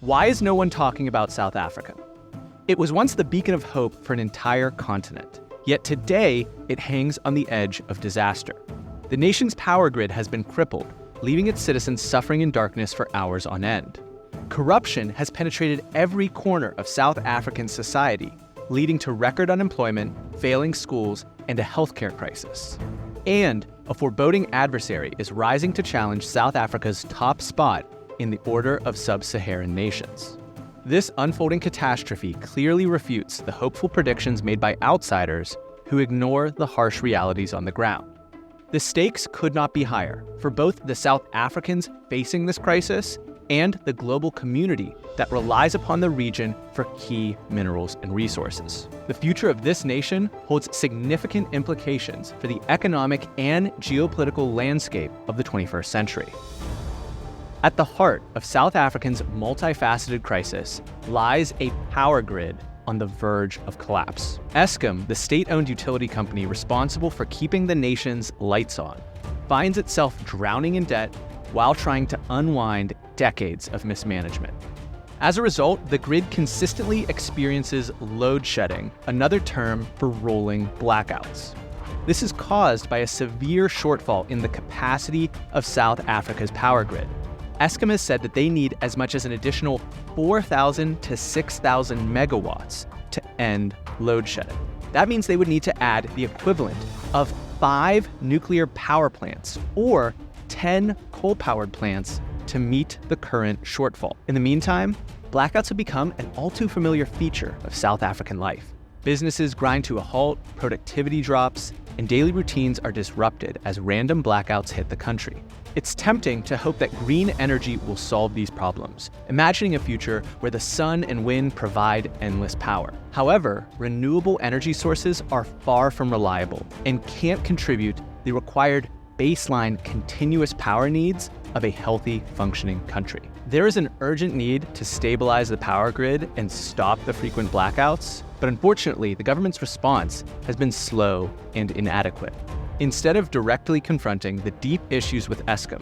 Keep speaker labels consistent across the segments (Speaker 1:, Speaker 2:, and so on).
Speaker 1: Why is no one talking about South Africa? It was once the beacon of hope for an entire continent, yet today it hangs on the edge of disaster. The nation's power grid has been crippled, leaving its citizens suffering in darkness for hours on end. Corruption has penetrated every corner of South African society, leading to record unemployment, failing schools, and a healthcare crisis. And a foreboding adversary is rising to challenge South Africa's top spot in the order of sub-Saharan nations. This unfolding catastrophe clearly refutes the hopeful predictions made by outsiders who ignore the harsh realities on the ground. The stakes could not be higher for both the South Africans facing this crisis and the global community that relies upon the region for key minerals and resources. The future of this nation holds significant implications for the economic and geopolitical landscape of the 21st century. At the heart of South Africa's multifaceted crisis lies a power grid on the verge of collapse. Eskom, the state-owned utility company responsible for keeping the nation's lights on, finds itself drowning in debt while trying to unwind decades of mismanagement. As a result, the grid consistently experiences load shedding, another term for rolling blackouts. This is caused by a severe shortfall in the capacity of South Africa's power grid. Eskom has said that they need as much as an additional 4,000 to 6,000 megawatts to end load shedding. That means they would need to add the equivalent of 5 nuclear power plants or 10 coal-powered plants to meet the current shortfall. In the meantime, blackouts have become an all-too-familiar feature of South African life. Businesses grind to a halt, productivity drops, and daily routines are disrupted as random blackouts hit the country. It's tempting to hope that green energy will solve these problems, imagining a future where the sun and wind provide endless power. However, renewable energy sources are far from reliable and can't contribute the required baseline continuous power needs of a healthy, functioning country. There is an urgent need to stabilize the power grid and stop the frequent blackouts, but unfortunately, the government's response has been slow and inadequate. Instead of directly confronting the deep issues with Eskom,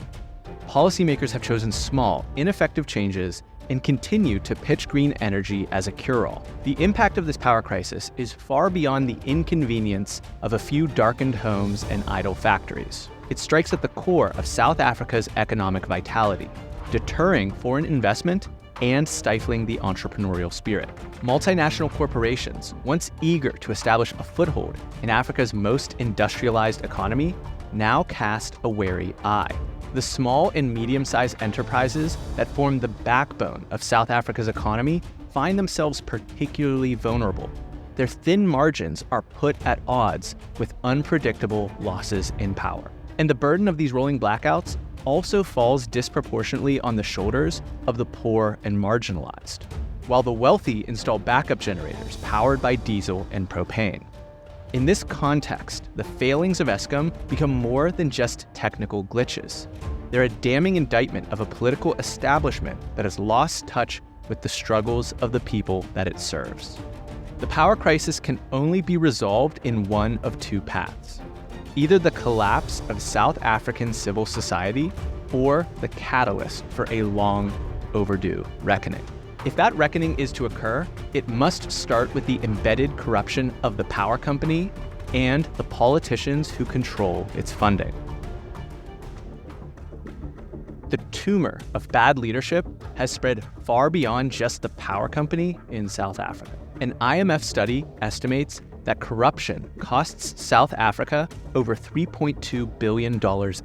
Speaker 1: policymakers have chosen small, ineffective changes and continue to pitch green energy as a cure-all. The impact of this power crisis is far beyond the inconvenience of a few darkened homes and idle factories. It strikes at the core of South Africa's economic vitality, deterring foreign investment and stifling the entrepreneurial spirit. Multinational corporations, once eager to establish a foothold in Africa's most industrialized economy, now cast a wary eye. The small and medium-sized enterprises that form the backbone of South Africa's economy find themselves particularly vulnerable. Their thin margins are put at odds with unpredictable losses in power. And the burden of these rolling blackouts also falls disproportionately on the shoulders of the poor and marginalized, while the wealthy install backup generators powered by diesel and propane. In this context, the failings of Eskom become more than just technical glitches. They're a damning indictment of a political establishment that has lost touch with the struggles of the people that it serves. The power crisis can only be resolved in one of two paths: either the collapse of South African civil society or the catalyst for a long overdue reckoning. If that reckoning is to occur, it must start with the embedded corruption of the power company and the politicians who control its funding. The tumor of bad leadership has spread far beyond just the power company in South Africa. An IMF study estimates that corruption costs South Africa over $3.2 billion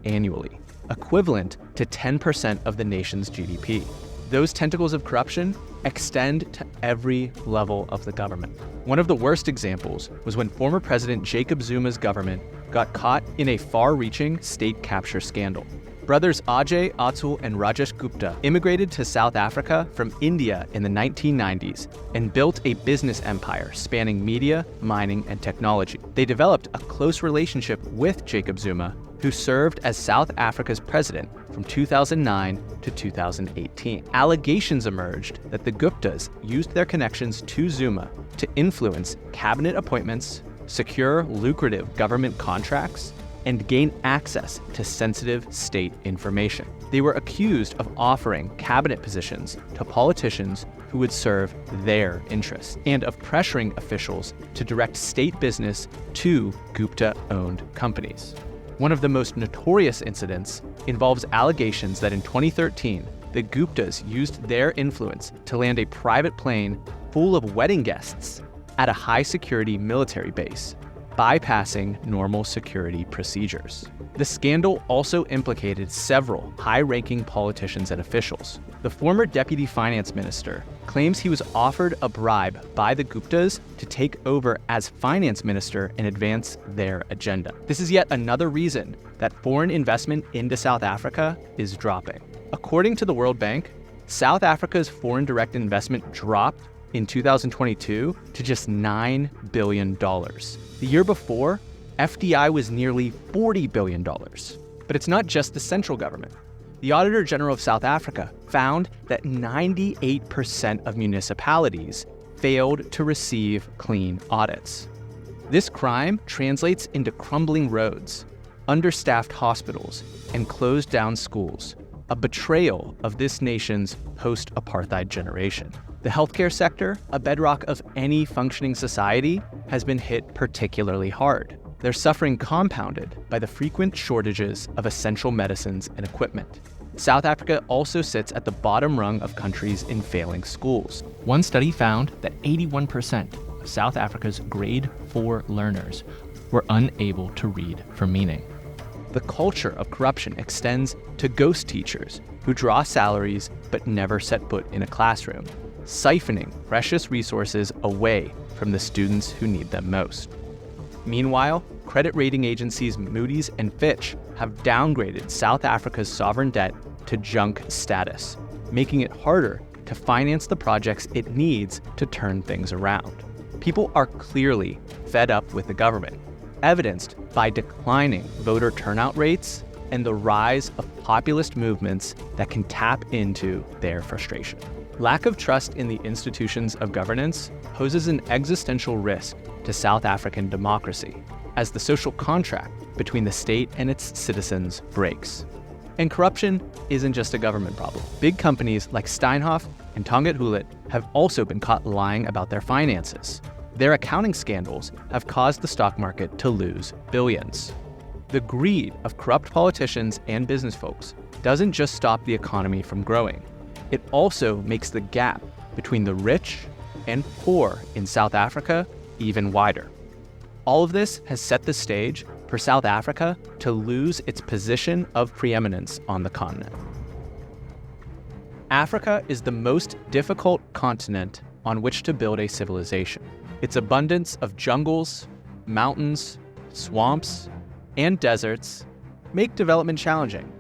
Speaker 1: annually, equivalent to 10% of the nation's GDP. Those tentacles of corruption extend to every level of the government. One of the worst examples was when former President Jacob Zuma's government got caught in a far-reaching state capture scandal. Brothers Ajay, Atul, and Rajesh Gupta immigrated to South Africa from India in the 1990s and built a business empire spanning media, mining, and technology. They developed a close relationship with Jacob Zuma, who served as South Africa's president from 2009 to 2018. Allegations emerged that the Guptas used their connections to Zuma to influence cabinet appointments, secure lucrative government contracts, and gain access to sensitive state information. They were accused of offering cabinet positions to politicians who would serve their interests, and of pressuring officials to direct state business to Gupta-owned companies. One of the most notorious incidents involves allegations that in 2013, the Guptas used their influence to land a private plane full of wedding guests at a high-security military base, bypassing normal security procedures. The scandal also implicated several high-ranking politicians and officials. The former deputy finance minister claims he was offered a bribe by the Guptas to take over as finance minister and advance their agenda. This is yet another reason that foreign investment into South Africa is dropping. According to the World Bank, South Africa's foreign direct investment dropped in 2022 to just $9 billion. The year before, FDI was nearly $40 billion. But it's not just the central government. The Auditor General of South Africa found that 98% of municipalities failed to receive clean audits. This crime translates into crumbling roads, understaffed hospitals, and closed down schools, a betrayal of this nation's post-apartheid generation. The healthcare sector, a bedrock of any functioning society, has been hit particularly hard. Their suffering compounded by the frequent shortages of essential medicines and equipment. South Africa also sits at the bottom rung of countries in failing schools. One study found that 81% of South Africa's grade 4 learners were unable to read for meaning. The culture of corruption extends to ghost teachers who draw salaries but never set foot in a classroom, siphoning precious resources away from the students who need them most. Meanwhile, credit rating agencies Moody's and Fitch have downgraded South Africa's sovereign debt to junk status, making it harder to finance the projects it needs to turn things around. People are clearly fed up with the government, evidenced by declining voter turnout rates and the rise of populist movements that can tap into their frustration. Lack of trust in the institutions of governance poses an existential risk to South African democracy as the social contract between the state and its citizens breaks. And corruption isn't just a government problem. Big companies like Steinhoff and Tongaat Hulett have also been caught lying about their finances. Their accounting scandals have caused the stock market to lose billions. The greed of corrupt politicians and business folks doesn't just stop the economy from growing. It also makes the gap between the rich and poor in South Africa even wider. All of this has set the stage for South Africa to lose its position of preeminence on the continent. Africa is the most difficult continent on which to build a civilization. Its abundance of jungles, mountains, swamps, and deserts make development challenging.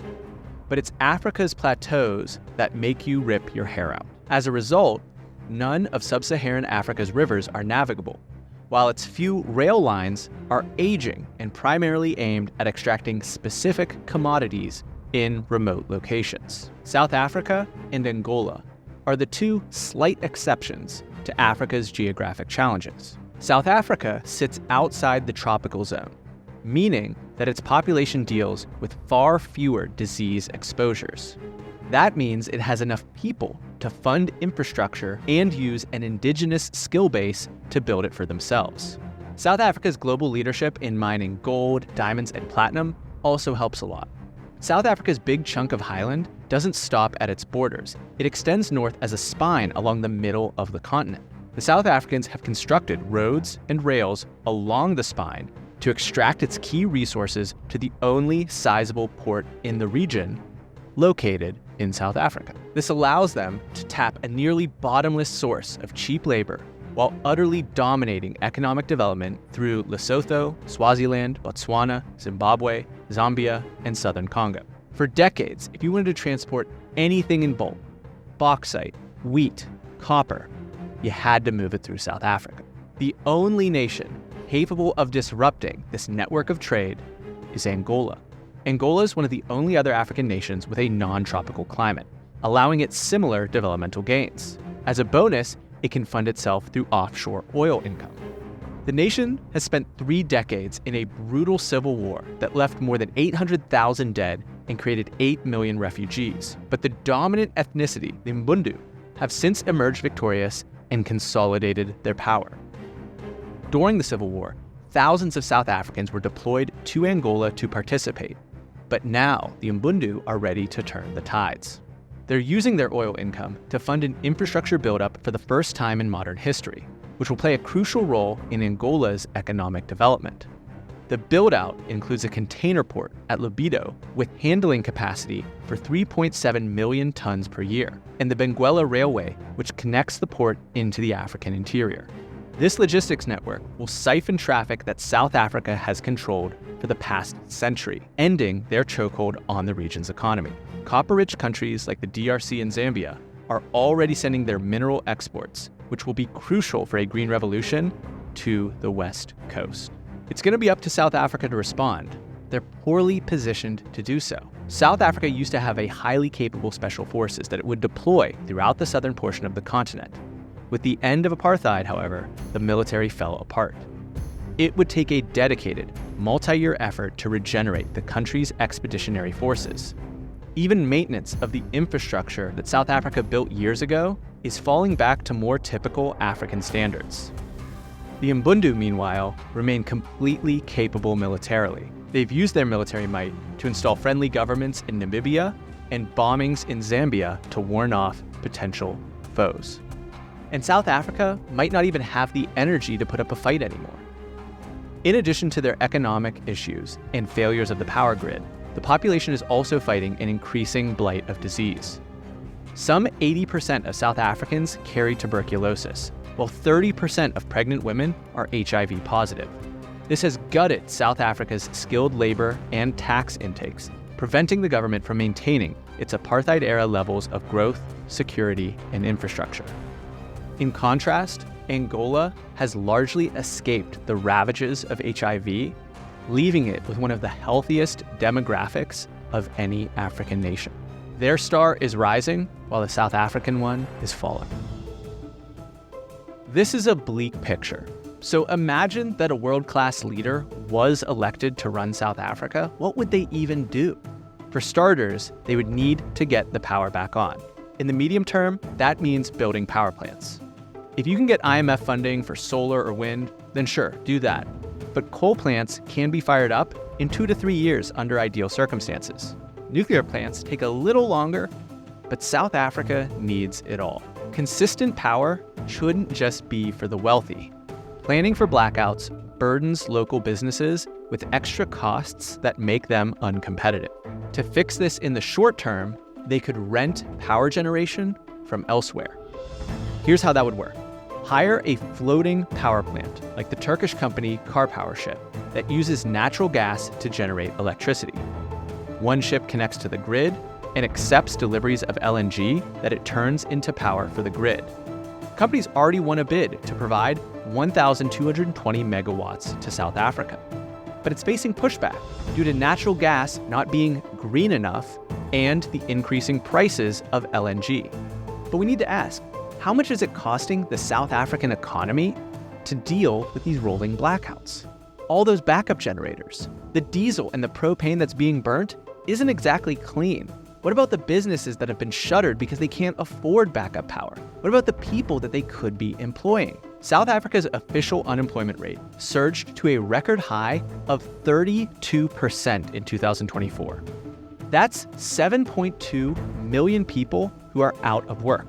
Speaker 1: But it's Africa's plateaus that make you rip your hair out. As a result, none of sub-Saharan Africa's rivers are navigable, while its few rail lines are aging and primarily aimed at extracting specific commodities in remote locations. South Africa and Angola are the two slight exceptions to Africa's geographic challenges. South Africa sits outside the tropical zone, meaning that its population deals with far fewer disease exposures. That means it has enough people to fund infrastructure and use an indigenous skill base to build it for themselves. South Africa's global leadership in mining gold, diamonds, and platinum also helps a lot. South Africa's big chunk of highland doesn't stop at its borders. It extends north as a spine along the middle of the continent. The South Africans have constructed roads and rails along the spine to extract its key resources to the only sizable port in the region, located in South Africa. This allows them to tap a nearly bottomless source of cheap labor while utterly dominating economic development through Lesotho, Swaziland, Botswana, Zimbabwe, Zambia, and southern Congo. For decades, if you wanted to transport anything in bulk, bauxite, wheat, copper, you had to move it through South Africa. The only nation capable of disrupting this network of trade is Angola. Angola is one of the only other African nations with a non-tropical climate, allowing it similar developmental gains. As a bonus, it can fund itself through offshore oil income. The nation has spent 3 decades in a brutal civil war that left more than 800,000 dead and created 8 million refugees. But the dominant ethnicity, the Mbundu, have since emerged victorious and consolidated their power. During the Civil War, thousands of South Africans were deployed to Angola to participate. But now the Mbundu are ready to turn the tides. They're using their oil income to fund an infrastructure buildup for the first time in modern history, which will play a crucial role in Angola's economic development. The build-out includes a container port at Lobito with handling capacity for 3.7 million tons per year, and the Benguela Railway, which connects the port into the African interior. This logistics network will siphon traffic that South Africa has controlled for the past century, ending their chokehold on the region's economy. Copper-rich countries like the DRC and Zambia are already sending their mineral exports, which will be crucial for a green revolution, to the West Coast. It's going to be up to South Africa to respond. They're poorly positioned to do so. South Africa used to have a highly capable special forces that it would deploy throughout the southern portion of the continent. With the end of apartheid, however, the military fell apart. It would take a dedicated, multi-year effort to regenerate the country's expeditionary forces. Even maintenance of the infrastructure that South Africa built years ago is falling back to more typical African standards. The Mbundu, meanwhile, remain completely capable militarily. They've used their military might to install friendly governments in Namibia and bombings in Zambia to warn off potential foes. And South Africa might not even have the energy to put up a fight anymore. In addition to their economic issues and failures of the power grid, the population is also fighting an increasing blight of disease. Some 80% of South Africans carry tuberculosis, while 30% of pregnant women are HIV positive. This has gutted South Africa's skilled labor and tax intakes, preventing the government from maintaining its apartheid-era levels of growth, security, and infrastructure. In contrast, Angola has largely escaped the ravages of HIV, leaving it with one of the healthiest demographics of any African nation. Their star is rising, while the South African one is falling. This is a bleak picture. So imagine that a world-class leader was elected to run South Africa. What would they even do? For starters, they would need to get the power back on. In the medium term, that means building power plants. If you can get IMF funding for solar or wind, then sure, do that. But coal plants can be fired up in 2 to 3 years under ideal circumstances. Nuclear plants take a little longer, but South Africa needs it all. Consistent power shouldn't just be for the wealthy. Planning for blackouts burdens local businesses with extra costs that make them uncompetitive. To fix this in the short term, they could rent power generation from elsewhere. Here's how that would work. Hire a floating power plant, like the Turkish company Karpowership, that uses natural gas to generate electricity. One ship connects to the grid and accepts deliveries of LNG that it turns into power for the grid. Companies already won a bid to provide 1,220 megawatts to South Africa. But it's facing pushback due to natural gas not being green enough and the increasing prices of LNG. But we need to ask, how much is it costing the South African economy to deal with these rolling blackouts? All those backup generators, the diesel and the propane that's being burnt isn't exactly clean. What about the businesses that have been shuttered because they can't afford backup power? What about the people that they could be employing? South Africa's official unemployment rate surged to a record high of 32% in 2024. That's 7.2 million people who are out of work.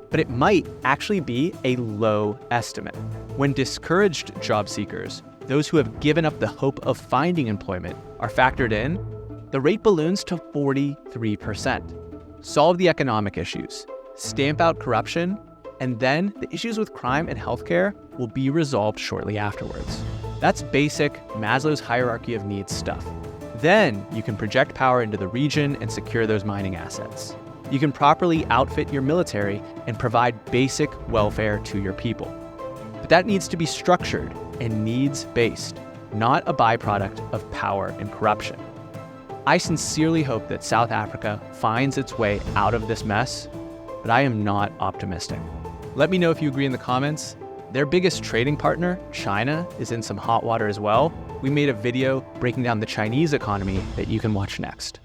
Speaker 1: But it might actually be a low estimate. When discouraged job seekers, those who have given up the hope of finding employment, are factored in, the rate balloons to 43%. Solve the economic issues, stamp out corruption, and then the issues with crime and healthcare will be resolved shortly afterwards. That's basic Maslow's hierarchy of needs stuff. Then you can project power into the region and secure those mining assets. You can properly outfit your military and provide basic welfare to your people. But that needs to be structured and needs-based, not a byproduct of power and corruption. I sincerely hope that South Africa finds its way out of this mess, but I am not optimistic. Let me know if you agree in the comments. Their biggest trading partner, China, is in some hot water as well. We made a video breaking down the Chinese economy that you can watch next.